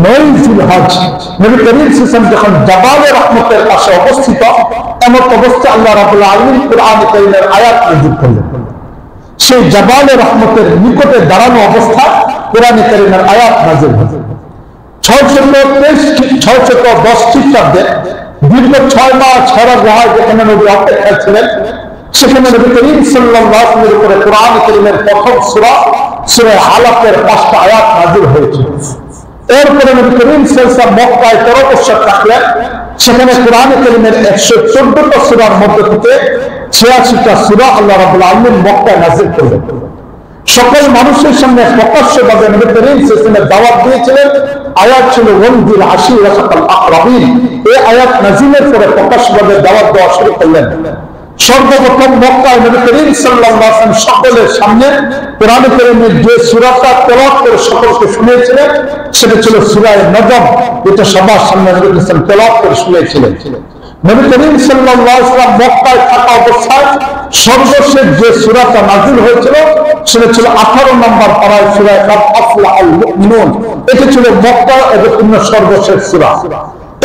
নয় জিলহজ নবী করিম সাল্লাল্লাহু আলাইহি ওয়াসাল্লাম যখন জাবালে রহমতের পাশে অবস্থিত, এমন অবস্থায় আল্লাহ রাব্বুল আলামিন কুরআনে কারীমের আয়াত নাযিল করলেন। সেই জাবালে রহমতের নিকটে দাঁড়ানো অবস্থা কুরআনে কারীমের আয়াত নাযিল হলো। 610 খ্রিস্টাব্দে দীর্ঘ 6 মাস ছাড়া গুহায় যেখানে নবী অপেক্ষা ছিলেন, সেখানে নবী করিম সাল্লাল্লাহু আলাইহি ওয়াসাল্লামের উপরে কুরআনে কারীমের প্রথম সূরা সূরা আলাকের 5টা আয়াত নাযিল হয়েছিল। এরপরে নবী করিম সাল্লাল্লাহু আলাইহি ওয়াসাল্লাম মক্কায় 13 বছর থাকলেন। সেখানে কুরআনে কারীমের 114টা সূরার মধ্যে থেকে 86টা সূরা আল্লাহ রাব্বুল আলামিন মক্কায় নাযিল করলেন। সকল মানুষের সামনে প্রকাশ্যভাবে নবী করিম সাল্লাল্লাহু আলাইহি ওয়াসাল্লাম দাওয়াত দিয়েছিলেন। আয়াত ছিল ওয়ানজিল আশীরাতাল আকরাবিন। এই আয়াত নাযিলের পরে প্রকাশ্যভাবে দাওয়াত দেওয়া শুরু করলেন। সর্বপ্রথম মক্কায় নবী করিম সাল্লাল্লাহু আলাইহি ওয়াসাল্লাম সকলের সামনে কোরআন কারীমের যে সূরাটা তেলাওয়াত করে সকলকে শুনিয়েছিলেন, সেটা ছিল সূরা নজম, যেটা সবার সামনে নবী করিম সাল্লাল্লাহু আলাইহি ওয়াসাল্লাম তেলাওয়াত করে শুনিয়েছিলেন। নবী করিম সাল্লাল্লাহু আলাইহি ওয়াসাল্লাম মক্কায় থাকা অবস্থায় সর্বশেষ যে সূরাটা নাযিল হয়েছিল, সেটা ছিল 18 নম্বর পারায় সূরা কাদ আফলাহাল মুমিনুন। এটা ছিল মক্কায় অবতীর্ণ সর্বশেষ সূরা।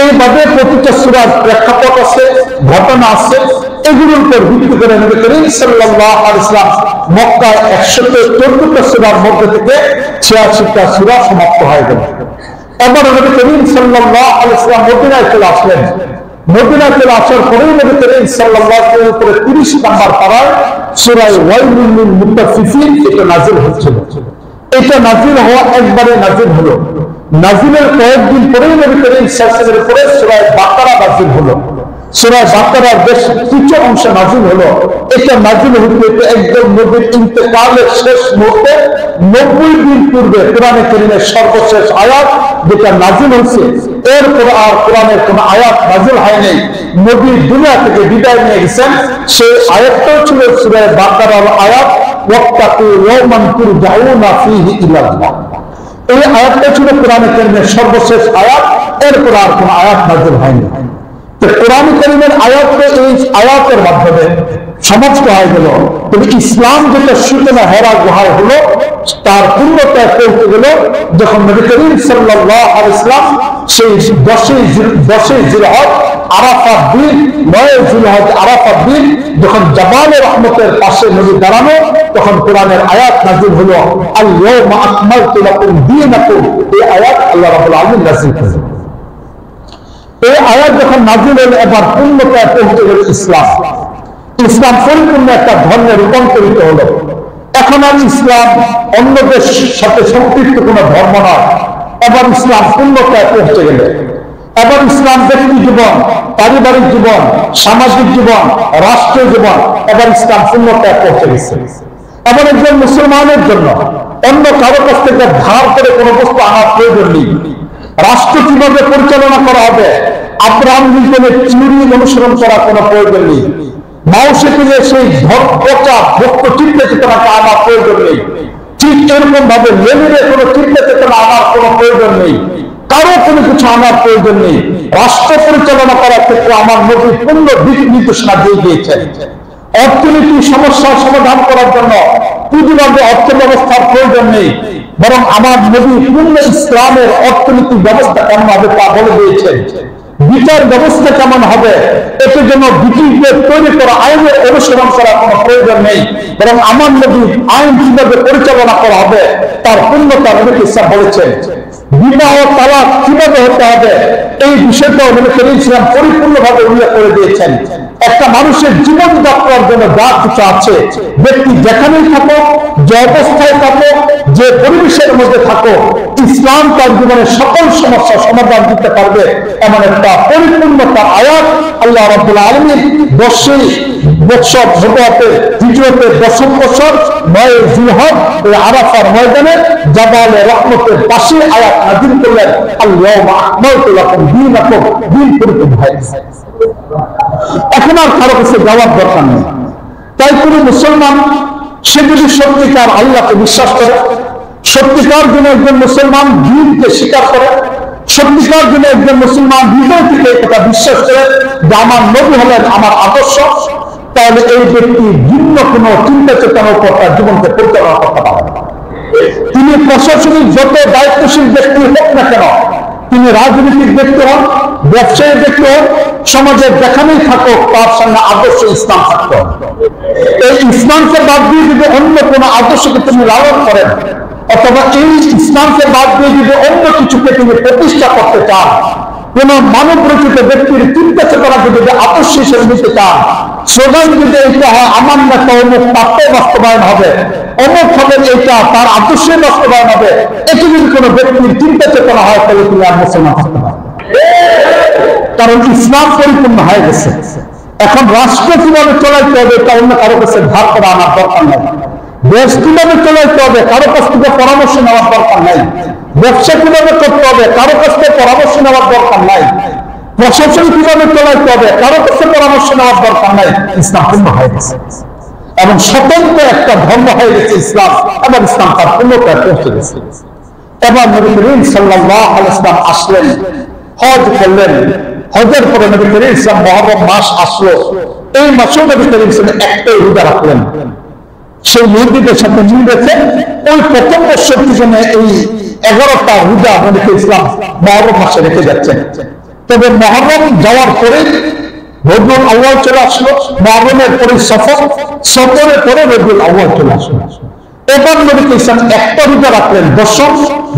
এইভাবে প্রতিটা সূরার প্রেক্ষাপট আছে, ঘটনা আছে। এগুলোর উপর ভিত্তি করে নবী করিম সাল্লাল্লাহু আলাইহি ওয়াসাল্লাম মক্কায় 114টা সূরার মধ্যে থেকে 86টা সূরা সমাপ্ত হয়ে গেল। এবার নবী করিম সাল্লাল্লাহু আলাইহি ওয়াসাল্লাম মদিনায় চলে আসলেন। মদিনায় চলে আসার পরেই নবী করিম সাল্লাল্লাহু আলাইহি ওয়াসাল্লামের উপরে 30 নম্বর পারায় সূরা ওয়াইলুল লিল মুতাফফিফিন এটা নাযিল হচ্ছিল। এটা নাযিল হওয়া একবারে নাযিল হলো। নাযিলের কয়েকদিন পরেই নবী করিম সাল্লাল্লাহু আলাইহি ওয়াসাল্লামের উপরে সূরা বাকারা নাযিল হলো। সূরা বাকারার বেশ কিছু অংশ নাযিল হলো। এটা নাযিল হতে একদম নবীর ইন্তেকালের শেষ মুহূর্তে 90 দিন পূর্বে কোরআনে কারীমের সর্বশেষ আয়াত যেটা নাযিল হয়েছে। এরপর আর কোরআনের কোন আয়াত নাযিল হয়নি। নবী দুনিয়া থেকে বিদায় নিয়ে গেছেন। সেই আয়াতটাও ছিল সূরা বাকারার আয়াত, ওয়াত্তাকু ইয়াওমান তুরজাউনা ফীহি ইলাল্লাহ। এই আয়াতটা ছিল কোরআনে কারীমের সর্বশেষ আয়াত। এরপর আর কোন আয়াত নাযিল হয়নি। তো কোরআনে কারীমের আয়াতটা এই আয়াতের মাধ্যমে সমাপ্ত হয়ে গেল। তবে ইসলাম যেটা সূচনা হেরা গুহায় হলো, তার পূর্ণতায় পৌঁছে গেল যখন নবী করিম সাল্লাল্লাহু আলাইহি ওয়াসাল্লাম সেই 10 জিলহজ আরাফাত দিন, 9 জিলহজ আরাফাত দিন যখন জাবালে রহমতের পাশে নবী দাঁড়ানো, তখন কোরআনের আয়াত নাযিল হলো, আল ইয়াওমা আকমালতু লাকুম দীনাকুম। এই আয়াত আল্লাহ রাব্বুল আলামিন নাযিল করেছেন। এই আয়াত যখন নাযিল হলো, এবার পূর্ণতায় পৌঁছে গেল ইসলাম। ইসলাম পরিপূর্ণ একটা ধর্মে রূপান্তরিত হলো। এখন আর ইসলাম অন্যদের সাথে সম্পৃক্ত কোনো ধর্ম নয়। এবার ইসলাম পূর্ণতায় পৌঁছে গেল। এবার ইসলাম ব্যক্তি জীবন, পারিবারিক জীবন, সামাজিক জীবন, রাষ্ট্রীয় জীবন, এবার ইসলাম পূর্ণতায় পৌঁছে গেছে। এবার একজন মুসলমানের জন্য অন্য কারো কাছ থেকে ধার করে কোনো বস্তু আনার প্রয়োজন নেই। রাষ্ট্র কিভাবে পরিচালনা করা হবে, আব্রাহাম লিঙ্কনের থিওরি অনুসরণ করার কোনো প্রয়োজন নেই। মাউসে থেকে সেই পচা ভক্ত চিন্তা চেতনাকে আনার প্রয়োজন নেই। ঠিক এরকম ভাবে লেনিনের কোনো চিন্তা চেতনা আনার কোনো প্রয়োজন নেই। কারো কোনো কিছু আনার প্রয়োজন নেই। রাষ্ট্র পরিচালনা করার ক্ষেত্রে আমার নবী পূর্ণ দিক নির্দেশনা দিয়ে দিয়েছেন। অর্থনীতি সমস্যার সমাধান করার জন্য পুঁজিবাদী অর্থ ব্যবস্থার প্রয়োজন নেই, বরং আমার নবী পূর্ণ ইসলামের অর্থনৈতিক ব্যবস্থা কেমন হবে তা বলে দিয়েছেন। বিচার ব্যবস্থা কেমন হবে, এটার জন্য ব্রিটিশদের তৈরি করা আইনের অনুসরণ করার কোনো প্রয়োজন নেই, বরং আমার নবী আইন কিভাবে পরিচালনা করা হবে তার পূর্ণতা নবী ইসলাম বলেছেন। বিবাহ তালাক কিভাবে হতে হবে এই বিষয়টাও নবী করিম ইসলাম পরিপূর্ণভাবে উল্লেখ করে দিয়েছেন। একটা মানুষের জীবন যাত্রার জন্য যা কিছু আছে, ব্যক্তি যেখানেই থাকো, যে অবস্থায় থাকো, যে পরিবেশের মধ্যে থাকো, ইসলাম তার জীবনের সকল সমস্যার সমাধান দিতে পারবে এমন একটা পরিপূর্ণতা আয়াত আল্লাহ রাব্বুল আলামিন 10 বছর নবুয়তের হিজরতের 10ম বছর 9 জিলহজ এই আরাফার ময়দানে জাবালে রহমতের পাশে আয়াত নাযিল করলেন, আল ইয়াওমা আকমালতু লাকুম দীনাকুম। দিন পরিপূর্ণ হয়ে গেছে। এখন আর কারো কাছে যাওয়ার দরকার নেই। তাই কোন মুসলমান সে যদি সত্যিকার আল্লাহকে বিশ্বাস করে, সত্যিকার জন্য একজন মুসলমান দিনকে স্বীকার করে, সত্যিকার জন্য একজন মুসলমান হৃদয় থেকে এটা বিশ্বাস করে যে আমার নবী হলেন আমার আদর্শ, তাহলে এই ব্যক্তি ভিন্ন কোন চিন্তা চেতনার উপর তার জীবনকে পরিচালনা করতে পারে। তিনি প্রশাসনিক যত দায়িত্বশীল ব্যক্তি হোক না কেন, তিনি রাজনৈতিক ব্যক্তি হন, ব্যবসায়ী ব্যক্তি হন, সমাজের যেখানেই থাকুক তার সঙ্গে আদর্শ ইসলাম থাকত। এই ইসলামকে বাদ দিয়ে যদি অন্য কোনো আদর্শকে তিনি লালন করেন, অথবা এই ইসলামকে বাদ দিয়ে যদি অন্য কিছুকে তিনি প্রতিষ্ঠা করতে চান, কোন মানব রচিত ব্যক্তির চিন্তা চেতনাকে যদি আদর্শ হিসেবে নিতে চান, স্লোগান যদি এটা হয় আমার নেতা অমুক তাতে বাস্তবায়ন হবে, অমুক হবে এটা তার আদর্শে বাস্তবায়ন হবে, এটি যদি কোনো ব্যক্তির চিন্তা চেতনা হয় তাহলে তিনি আর মুসলমান থাকতে পারেন। কারণ ইসলাম পরিপূর্ণ হয়ে গেছে। এখন রাষ্ট্র কিভাবে চলাইতে হবে এটা অন্য কারো কাছে ধার করা আমার দরকার নাই। দেশ কিভাবে চলাইতে হবে কারো কাছ থেকে পরামর্শ নেওয়ার দরকার নাই। ব্যবসা কিভাবে করতে হবে কারো কাছ থেকে পরামর্শ নেওয়ার দরকার নাই। প্রশাসন কিভাবে চলাইতে হবে কারো কাছে পরামর্শ নেওয়ার দরকার নাই। ইসলাম পূর্ণ হয়ে গেছে এবং স্বতন্ত্র একটা ধর্ম হয়ে গেছে ইসলাম, এবং ইসলাম তার পূর্ণতায় পৌঁছে গেছে। এবার নবী করিম সাল্লাল্লাহু আলাইহি ওয়াসাল্লাম আসলেন, হজ করলেন। হজের পরে নবী করিম ইসলাম মুহররম মাস আসলো। এই মাসেও নবী করিম একটাই রোজা রাখলেন। সেই ইহুদিদের সাথে মিল রেখে ওই প্রথম বছর পিছনে এই 11টা রোজা নবী ইসলাম মুহররম মাসে রেখে যাচ্ছেন। তবে মুহররম যাওয়ার পরে রবিউল আউয়াল চলে আসলো, মুহররমের পরে সফর, সফরের পরে রবিউল আউয়াল চলে আসলো। এবার নবী ইসলাম একটা রোজা রাখলেন, দশম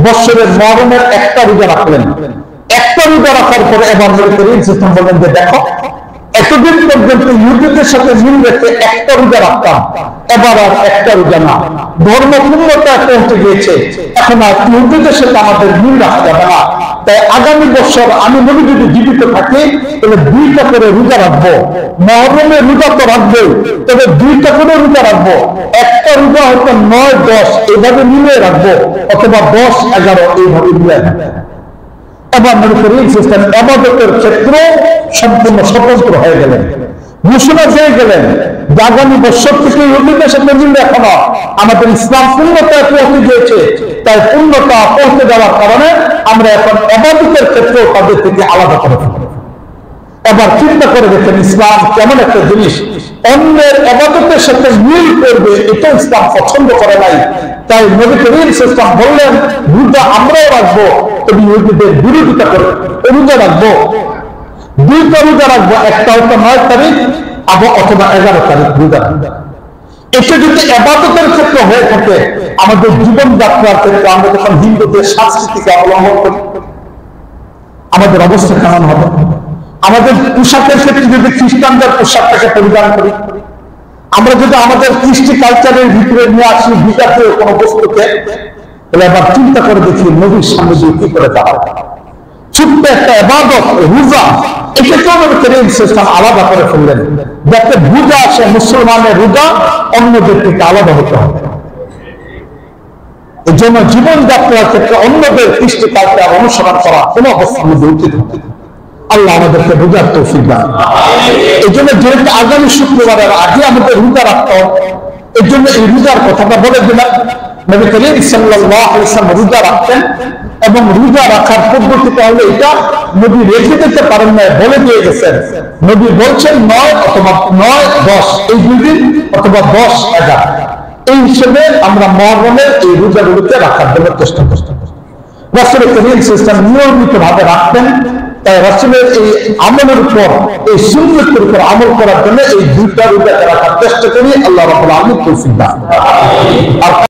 বছরের মুহররমের একটা রোজা রাখলেন। একটা রোজা রাখার পরে এবার নবী করিম ইসলাম বললেন যে দেখো, এতদিন পর্যন্ত ইহুদিদের সাথে মিল রেখে একটা রোজা রাখতাম, এবার আর একটা রোজা না, ধর্ম পূর্ণতায় পৌঁছে গিয়েছে, এখন আর ইহুদিদের সাথে আমাদের মিল রাখা যাবে না। তাই আগামী বছর আমি নবী যদি জীবিত থাকি তাহলে 2টা করে রোজা রাখবো। মুহররমের রোজা তো রাখবো, তবে 2টা করে রোজা রাখবো। একটা রোজা হয়তো 9-10 এইভাবে মিলিয়ে রাখবো, অথবা 10-11 এইভাবে মিলিয়ে রাখবো। এবার নবী করিম ইসলাম ইবাদতের ক্ষেত্রে সম্পূর্ণ স্বতন্ত্র হয়ে গেলেন, ঘোষণা দিয়ে গেলেন যে আগামী বছর থেকে ইহুদিদের সাথে মিল এখনো আমাদের ইসলাম পূর্ণতায় পৌঁছে গিয়েছে। তাই পূর্ণতা পৌঁছে যাওয়ার কারণে আমরা এখন ইবাদতের ক্ষেত্রেও তাদের থেকে আলাদা করে ফেলব। এবার চিন্তা করে দেখেন ইসলাম কেমন একটা জিনিস, অন্যের ইবাদতের সাথে মিল করবে এটা ইসলাম পছন্দ করে নাই। তাই নবী করিম ইসলাম বললেন রোজা আমরাও রাখবো, তবে ইহুদিদের বিরোধিতা করে রোজা রাখবো। 2টা রোজা রাখবো, একটা হয়তো 9 তারিখ অথবা 11 তারিখ রোজা রাখবো। এটা যদি ইবাদতের ক্ষেত্রে হয়ে থাকে, আমাদের জীবনযাত্রার ক্ষেত্রে আমরা যখন হিন্দুদের সংস্কৃতিকে অবলম্বন করি আমাদের অবস্থা কেমন হবে? আমাদের পোশাকের ক্ষেত্রে যদি খ্রিস্টানদের পোশাকটাকে পরিধান করি, আমরা যদি আমাদের কৃষ্টি কালচারের ভিতরে নিয়ে আসি বিজাতীয় কোনো বস্তুকে, তাহলে এবার চিন্তা করে দেখি নবীর সামনে দিয়ে কি করে দাঁড়াবো। ছোট্ট একটা ইবাদত রোজা, এটাকেও নবী করিম ইসলাম আলাদা করে ফেললেন, যাতে বুঝা আসে মুসলমানের রোজা অন্যদের থেকে আলাদা হতে হবে। এই জন্য জীবনযাত্রার ক্ষেত্রে অন্যদের কৃষ্টি কালচার অনুসরণ করা কোনো অবস্থার মধ্যে উচিত হবে। আল্লাহ আমাদেরকে রোজার তৌফিক দান। এই জন্য যেহেতু আগামী শুক্রবারের আগে আমাদের রোজা রাখতে হবে, এই জন্য এই রোজার কথাটা বলে দিলাম। নবী করিম সাল্লাল্লাহু আলাইহি ওয়াসাল্লাম রোজা রাখতেন, এবং রোজা রাখার পদ্ধতিটা হলো এটা, নবী রেখে দিতে পারেন না, বলে দিয়ে গেছেন। নবী বলছেন 9 অথবা 9-10 এই 2 দিন, অথবা 10-11 এই হিসেবে আমরা মুহররমের এই রোজাগুলোকে রাখার জন্য চেষ্টা করতে হবে। রাসূল করিম সাল্লাল্লাহু নিয়মিত ভাবে রাখতেন। তাই রাসূলের এই আমলের উপর, এই সুন্নতের উপর আমল করার জন্য এই 2টা রোজা রাখার চেষ্টা করি। আল্লাহ রাব্বুল আলামিন তৌফিক দান।